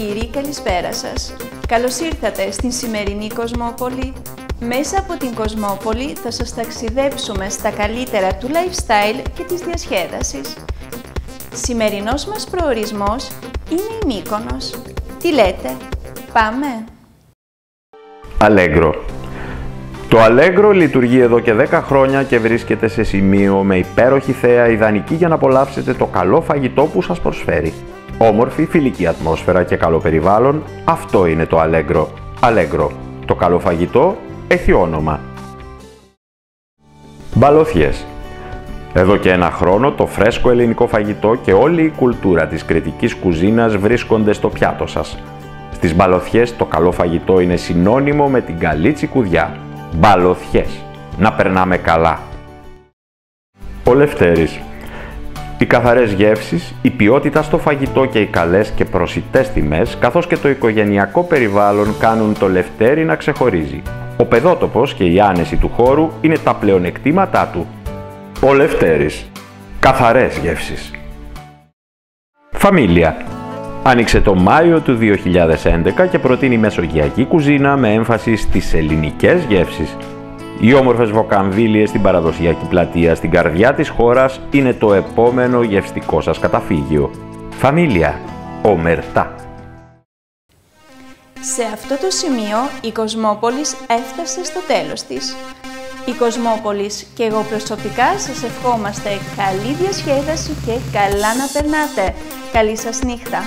κύριοι, καλησπέρα σας. Καλώς ήρθατε στην σημερινή Κοσμόπολη. Μέσα από την Κοσμόπολη θα σας ταξιδέψουμε στα καλύτερα του lifestyle και της διασκέδασης. Σημερινός μας προορισμός είναι η Μύκονος. Τι λέτε, πάμε? Allegro. Το Allegro λειτουργεί εδώ και 10 χρόνια και βρίσκεται σε σημείο με υπέροχη θέα, ιδανική για να απολαύσετε το καλό φαγητό που σας προσφέρει. Όμορφη, φιλική ατμόσφαιρα και καλό περιβάλλον, αυτό είναι το Allegro. Allegro. Το καλό φαγητό έχει όνομα. Μπαλωθιές. Εδώ και ένα χρόνο το φρέσκο ελληνικό φαγητό και όλη η κουλτούρα της κρητικής κουζίνας βρίσκονται στο πιάτο σας. Στις μπαλωθιές το καλό φαγητό είναι συνώνυμο με την καλή τσικουδιά. Μπαλωθιές. Να περνάμε καλά. Ο Λευτέρης. Οι καθαρές γεύσεις, η ποιότητα στο φαγητό και οι καλές και προσιτές τιμές, καθώς και το οικογενειακό περιβάλλον κάνουν το Λευτέρη να ξεχωρίζει. Ο παιδότοπος και η άνεση του χώρου είναι τα πλεονεκτήματά του. Ο Λευτέρης. Καθαρές γεύσεις. Φαμίλια. Άνοιξε το Μάιο του 2011 και προτείνει μεσογειακή κουζίνα με έμφαση στις ελληνικές γεύσεις. Οι όμορφες βοκαμβίλιες στην παραδοσιακή πλατεία στην καρδιά της χώρας είναι το επόμενο γευστικό σας καταφύγιο. Φαμίλια. Ομερτά. Σε αυτό το σημείο η Κοσμόπολης έφτασε στο τέλος της. Η Κοσμόπολης και εγώ προσωπικά σας ευχόμαστε καλή διασκέδαση και καλά να περνάτε. Καλή σας νύχτα!